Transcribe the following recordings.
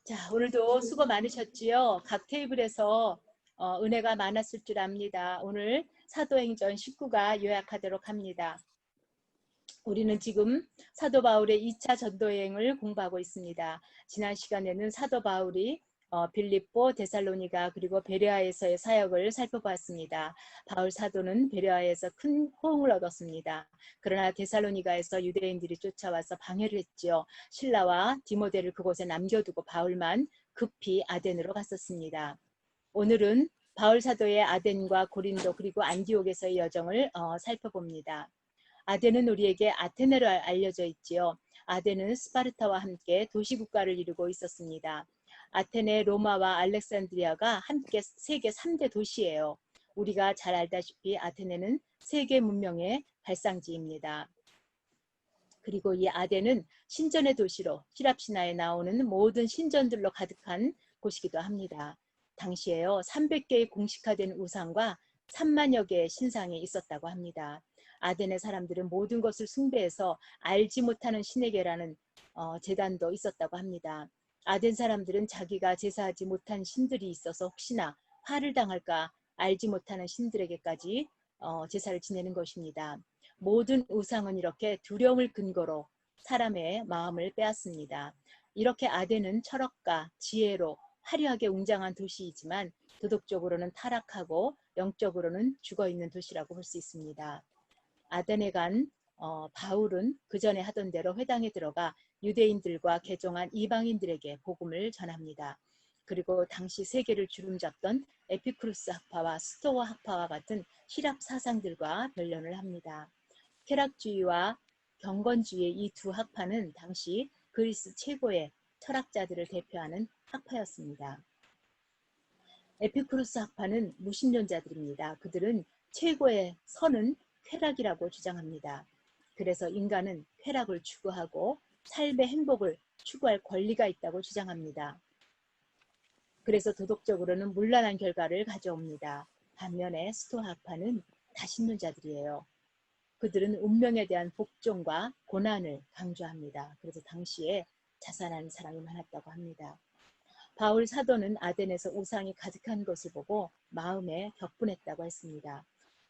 자, 오늘도 수고 많으셨지요? 각 테이블에서 은혜가 많았을 줄 압니다. 오늘 사도행전 19가 요약하도록 합니다. 우리는 지금 사도 바울의 2차 전도여행을 공부하고 있습니다. 지난 시간에는 사도 바울이 빌립보, 데살로니가 그리고 베레아에서의 사역을 살펴봤습니다. 바울 사도는 베레아에서 큰 호응을 얻었습니다. 그러나 데살로니가에서 유대인들이 쫓아와서 방해를 했지요. 실라와 디모데를 그곳에 남겨두고 바울만 급히 아덴으로 갔었습니다. 오늘은 바울 사도의 아덴과 고린도 그리고 안디옥에서의 여정을 살펴봅니다. 아덴은 우리에게 아테네로 알려져 있지요. 아덴은 스파르타와 함께 도시국가를 이루고 있었습니다. 아테네, 로마와 알렉산드리아가 함께 세계 3대 도시예요. 우리가 잘 알다시피 아테네는 세계 문명의 발상지입니다. 그리고 이 아덴은 신전의 도시로 시랍 신화에 나오는 모든 신전들로 가득한 곳이기도 합니다. 당시에요 300개의 공식화된 우상과 3만여 개의 신상이 있었다고 합니다. 아덴의 사람들은 모든 것을 숭배해서 알지 못하는 신에게라는 제단도 있었다고 합니다. 아덴 사람들은 자기가 제사하지 못한 신들이 있어서 혹시나 화를 당할까 알지 못하는 신들에게까지 제사를 지내는 것입니다. 모든 우상은 이렇게 두려움을 근거로 사람의 마음을 빼앗습니다. 이렇게 아덴은 철학과 지혜로 화려하게 웅장한 도시이지만 도덕적으로는 타락하고 영적으로는 죽어있는 도시라고 볼 수 있습니다. 아덴에 간 바울은 그 전에 하던 대로 회당에 들어가 유대인들과 개종한 이방인들에게 복음을 전합니다. 그리고 당시 세계를 주름잡던 에피쿠루스 학파와 스토아 학파와 같은 시랍 사상들과 변론을 합니다. 쾌락주의와 경건주의의 이 두 학파는 당시 그리스 최고의 철학자들을 대표하는 학파였습니다. 에피쿠루스 학파는 무신론자들입니다. 그들은 최고의 선은 쾌락이라고 주장합니다. 그래서 인간은 쾌락을 추구하고 삶의 행복을 추구할 권리가 있다고 주장합니다. 그래서 도덕적으로는 문란한 결과를 가져옵니다. 반면에 스토아 학파는 다신론자들이에요. 그들은 운명에 대한 복종과 고난을 강조합니다. 그래서 당시에 자살하는 사람이 많았다고 합니다. 바울 사도는 아덴에서 우상이 가득한 것을 보고 마음에 격분했다고 했습니다.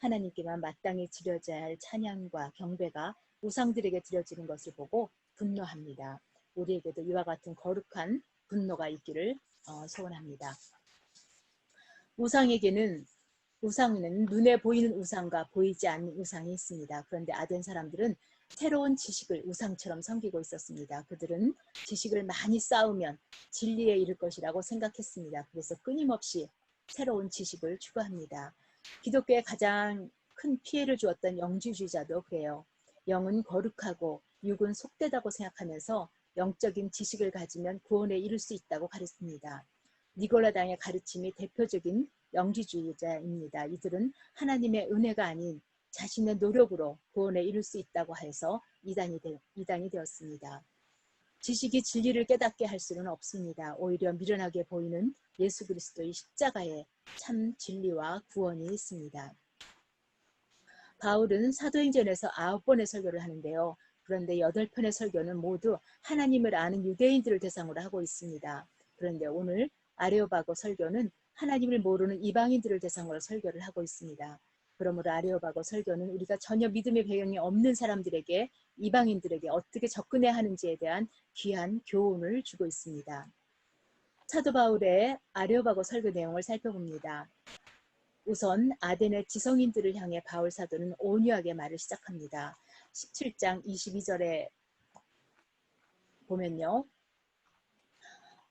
하나님께만 마땅히 드려져야 할 찬양과 경배가 우상들에게 드려지는 것을 보고 분노합니다. 우리에게도 이와 같은 거룩한 분노가 있기를 소원합니다. 우상은 눈에 보이는 우상과 보이지 않는 우상이 있습니다. 그런데 아덴 사람들은 새로운 지식을 우상처럼 섬기고 있었습니다. 그들은 지식을 많이 쌓으면 진리에 이를 것이라고 생각했습니다. 그래서 끊임없이 새로운 지식을 추구합니다. 기독교에 가장 큰 피해를 주었던 영주주의자도 그래요. 영은 거룩하고 육은 속되다고 생각하면서 영적인 지식을 가지면 구원에 이를 수 있다고 가르칩니다. 니골라당의 가르침이 대표적인 영지주의자입니다. 이들은 하나님의 은혜가 아닌 자신의 노력으로 구원에 이룰 수 있다고 해서 이단이 되었습니다. 지식이 진리를 깨닫게 할 수는 없습니다. 오히려 미련하게 보이는 예수 그리스도의 십자가에 참 진리와 구원이 있습니다. 바울은 사도행전에서 9번의 설교를 하는데요. 그런데 8편의 설교는 모두 하나님을 아는 유대인들을 대상으로 하고 있습니다. 그런데 오늘 아레오바고 설교는 하나님을 모르는 이방인들을 대상으로 설교를 하고 있습니다. 그러므로 아레오바고 설교는 우리가 전혀 믿음의 배경이 없는 사람들에게 이방인들에게 어떻게 접근해야 하는지에 대한 귀한 교훈을 주고 있습니다. 사도 바울의 아레오바고 설교 내용을 살펴봅니다. 우선 아덴의 지성인들을 향해 바울 사도는 온유하게 말을 시작합니다. 17장 22절에 보면요.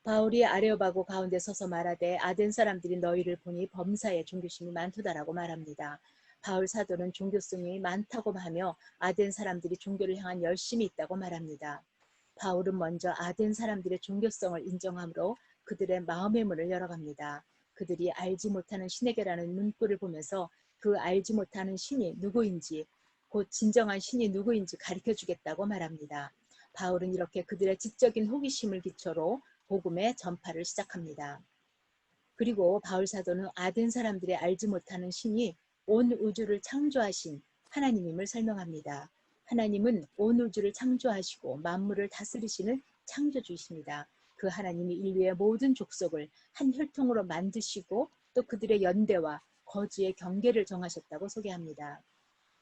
바울이 아레오바고 가운데 서서 말하되 아덴 사람들이 너희를 보니 범사에 종교심이 많도다라고 말합니다. 바울 사도는 종교성이 많다고 하며 아덴 사람들이 종교를 향한 열심이 있다고 말합니다. 바울은 먼저 아덴 사람들의 종교성을 인정하므로 그들의 마음의 문을 열어갑니다. 그들이 알지 못하는 신에게라는 문구를 보면서 그 알지 못하는 신이 누구인지 곧 진정한 신이 누구인지 가르쳐주겠다고 말합니다. 바울은 이렇게 그들의 지적인 호기심을 기초로 복음의 전파를 시작합니다. 그리고 바울 사도는 아덴 사람들이 알지 못하는 신이 온 우주를 창조하신 하나님임을 설명합니다. 하나님은 온 우주를 창조하시고 만물을 다스리시는 창조주이십니다. 그 하나님이 인류의 모든 족속을 한 혈통으로 만드시고 또 그들의 연대와 거주의 경계를 정하셨다고 소개합니다.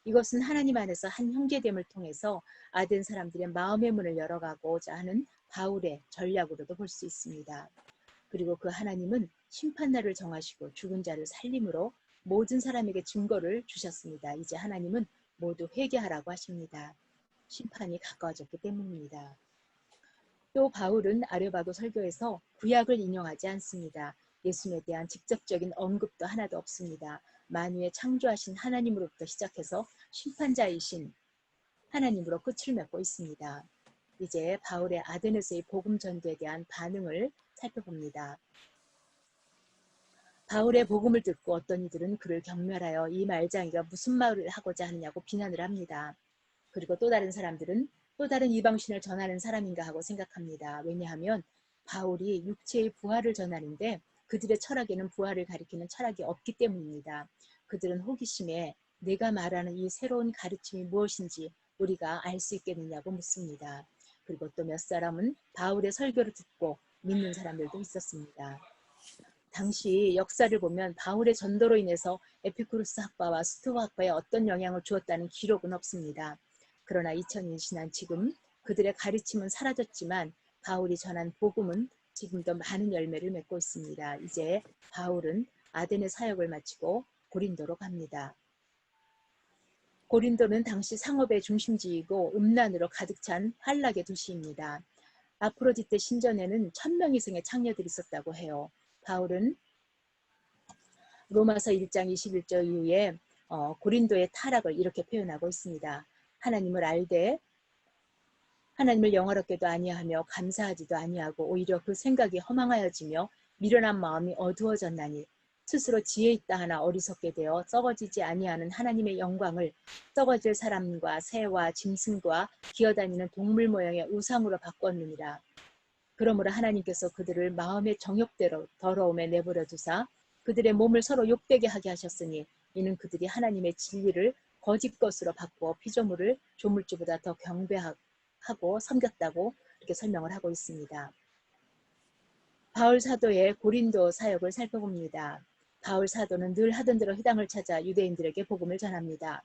이것은 하나님 안에서 한 형제됨을 통해서 아덴 사람들의 마음의 문을 열어가고자 하는 바울의 전략으로도 볼 수 있습니다. 그리고 그 하나님은 심판날을 정하시고 죽은 자를 살림으로 모든 사람에게 증거를 주셨습니다. 이제 하나님은 모두 회개하라고 하십니다. 심판이 가까워졌기 때문입니다. 또 바울은 아레오바고 설교에서 구약을 인용하지 않습니다. 예수님에 대한 직접적인 언급도 하나도 없습니다. 만유에 창조하신 하나님으로부터 시작해서 심판자이신 하나님으로 끝을 맺고 있습니다. 이제 바울의 아덴에서의 복음 전도에 대한 반응을 살펴봅니다. 바울의 복음을 듣고 어떤 이들은 그를 경멸하여 이 말장이가 무슨 말을 하고자 하느냐고 비난을 합니다. 그리고 또 다른 사람들은 또 다른 이방신을 전하는 사람인가 하고 생각합니다. 왜냐하면 바울이 육체의 부활을 전하는데 그들의 철학에는 부활을 가리키는 철학이 없기 때문입니다. 그들은 호기심에 내가 말하는 이 새로운 가르침이 무엇인지 우리가 알 수 있겠느냐고 묻습니다. 그리고 또 몇 사람은 바울의 설교를 듣고 믿는 사람들도 있었습니다. 당시 역사를 보면 바울의 전도로 인해서 에피쿠루스 학파와 스토아 학파에 어떤 영향을 주었다는 기록은 없습니다. 그러나 2000년 지난 지금 그들의 가르침은 사라졌지만 바울이 전한 복음은 지금도 많은 열매를 맺고 있습니다. 이제 바울은 아덴의 사역을 마치고 고린도로 갑니다. 고린도는 당시 상업의 중심지이고 음란으로 가득 찬 환락의 도시입니다. 아프로디테 신전에는 1000명 이상의 창녀들이 있었다고 해요. 바울은 로마서 1장 21절 이후에 고린도의 타락을 이렇게 표현하고 있습니다. 하나님을 알되 하나님을 영화롭게도 아니하며 감사하지도 아니하고 오히려 그 생각이 허망하여지며 미련한 마음이 어두워졌나니 스스로 지혜 있다 하나 어리석게 되어 썩어지지 아니하는 하나님의 영광을 썩어질 사람과 새와 짐승과 기어다니는 동물 모양의 우상으로 바꿨느니라. 그러므로 하나님께서 그들을 마음의 정욕대로 더러움에 내버려 두사 그들의 몸을 서로 욕되게 하게 하셨으니 이는 그들이 하나님의 진리를 거짓 것으로 바꾸어 피조물을 조물주보다 더 경배하고 섬겼다고 이렇게 설명을 하고 있습니다. 바울 사도의 고린도 사역을 살펴봅니다. 바울 사도는 늘 하던 대로 회당을 찾아 유대인들에게 복음을 전합니다.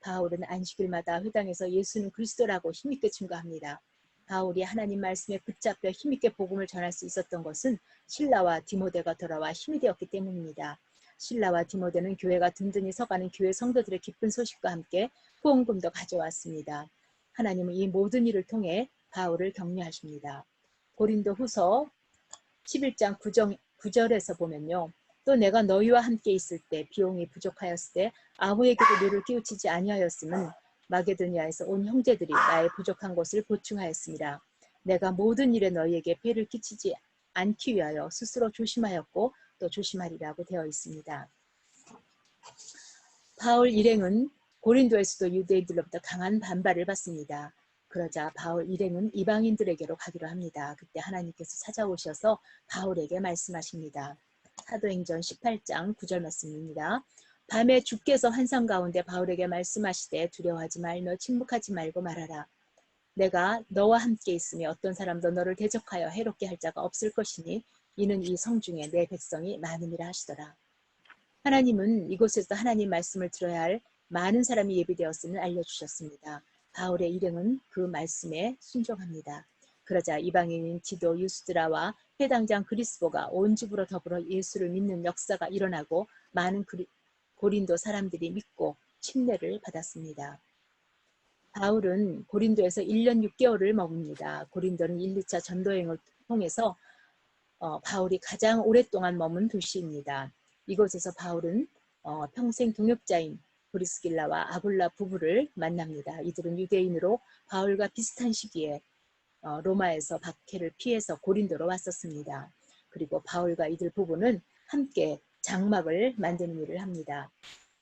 바울은 안식일마다 회당에서 예수는 그리스도라고 힘있게 증거합니다. 바울이 하나님 말씀에 붙잡혀 힘있게 복음을 전할 수 있었던 것은 실라와 디모데가 돌아와 힘이 되었기 때문입니다. 실라와 디모데는 교회가 든든히 서가는 교회 성도들의 기쁜 소식과 함께 후원금도 가져왔습니다. 하나님은 이 모든 일을 통해 바울을 격려하십니다. 고린도 후서 11장 9절에서 보면요. 또 내가 너희와 함께 있을 때 비용이 부족하였을 때 아무에게도 너를 끼우치지 아니하였음은 마게도니아에서 온 형제들이 나의 부족한 것을 보충하였습니다. 내가 모든 일에 너희에게 폐를 끼치지 않기 위하여 스스로 조심하였고 또 조심하리라고 되어 있습니다. 바울 일행은 고린도에서도 유대인들로부터 강한 반발을 받습니다. 그러자 바울 일행은 이방인들에게로 가기로 합니다. 그때 하나님께서 찾아오셔서 바울에게 말씀하십니다. 사도행전 18장 9절 말씀입니다. 밤에 주께서 환상 가운데 바울에게 말씀하시되 두려워하지 말며 침묵하지 말고 말하라. 내가 너와 함께 있으며 어떤 사람도 너를 대적하여 해롭게 할 자가 없을 것이니 이는 이 성중에 내 백성이 많음이라 하시더라. 하나님은 이곳에서 하나님 말씀을 들어야 할 많은 사람이 예비되었음을 알려주셨습니다. 바울의 일행은 그 말씀에 순종합니다. 그러자 이방인인 디도 유스드라와 회당장 그리스보가 온 집으로 더불어 예수를 믿는 역사가 일어나고 많은 고린도 사람들이 믿고 침례를 받았습니다. 바울은 고린도에서 1년 6개월을 머뭅니다. 고린도는 1, 2차 전도여행을 통해서 바울이 가장 오랫동안 머문 도시입니다. 이곳에서 바울은 평생 동역자인 브리스길라와 아굴라 부부를 만납니다. 이들은 유대인으로 바울과 비슷한 시기에 로마에서 박해를 피해서 고린도로 왔었습니다. 그리고 바울과 이들 부부는 함께 장막을 만드는 일을 합니다.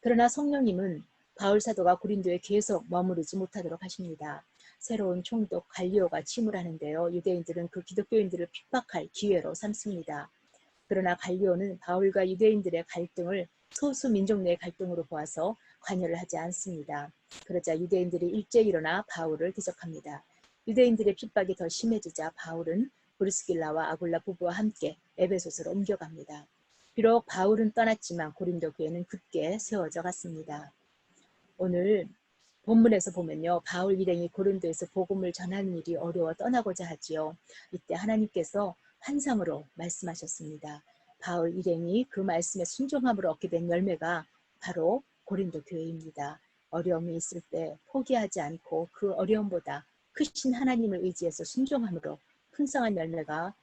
그러나 성령님은 바울 사도가 고린도에 계속 머무르지 못하도록 하십니다. 새로운 총독 갈리오가 침울하는데요. 유대인들은 그 기독교인들을 핍박할 기회로 삼습니다. 그러나 갈리오는 바울과 유대인들의 갈등을 소수 민족 내의 갈등으로 보아서 관여를 하지 않습니다. 그러자 유대인들이 일제히 일어나 바울을 대적합니다. 유대인들의 핍박이 더 심해지자 바울은 브리스길라와 아굴라 부부와 함께 에베소서로 옮겨갑니다. 비록 바울은 떠났지만 고린도 교회는 굳게 세워져 갔습니다. 오늘 본문에서 보면요. 바울 일행이 고린도에서 복음을 전하는 일이 어려워 떠나고자 하지요. 이때 하나님께서 환상으로 말씀하셨습니다. 바울 일행이 그 말씀에 순종함으로 얻게 된 열매가 바로 고린도 교회입니다. 어려움이 있을 때 포기하지 않고 그 어려움보다 크신 하나님을 의지해서 순종함으로 풍성한 열매가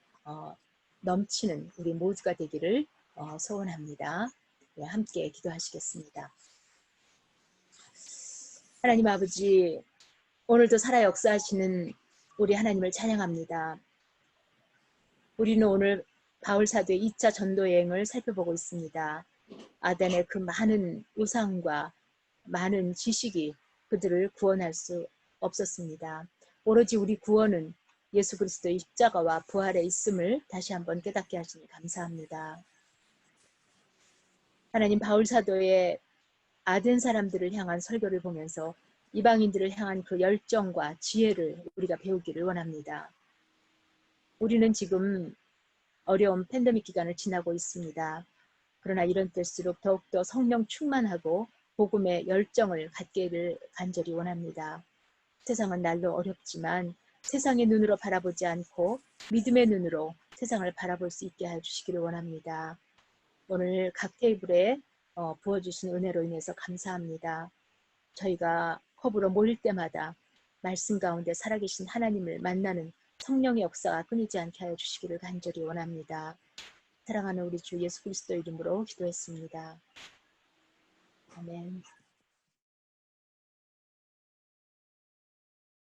넘치는 우리 모두가 되기를 소원합니다. 네, 함께 기도하시겠습니다. 하나님 아버지, 오늘도 살아 역사하시는 우리 하나님을 찬양합니다. 우리는 오늘 바울 사도의 2차 전도 여행을 살펴보고 있습니다. 아덴의 그 많은 우상과 많은 지식이 그들을 구원할 수 없었습니다. 오로지 우리 구원은 예수 그리스도의 십자가와 부활에 있음을 다시 한번 깨닫게 하시니 감사합니다. 하나님, 바울 사도의 아덴 사람들을 향한 설교를 보면서 이방인들을 향한 그 열정과 지혜를 우리가 배우기를 원합니다. 우리는 지금 어려운 팬데믹 기간을 지나고 있습니다. 그러나 이런 때일수록 더욱더 성령 충만하고 복음의 열정을 갖기를 간절히 원합니다. 세상은 날로 어렵지만 세상의 눈으로 바라보지 않고 믿음의 눈으로 세상을 바라볼 수 있게 해주시기를 원합니다. 오늘 각 테이블에 부어주신 은혜로 인해서 감사합니다. 저희가 컵으로 모일 때마다 말씀 가운데 살아계신 하나님을 만나는 성령의 역사가 끊이지 않게 하여 주시기를 간절히 원합니다. 사랑하는 우리 주 예수 그리스도 이름으로 기도했습니다. 아멘.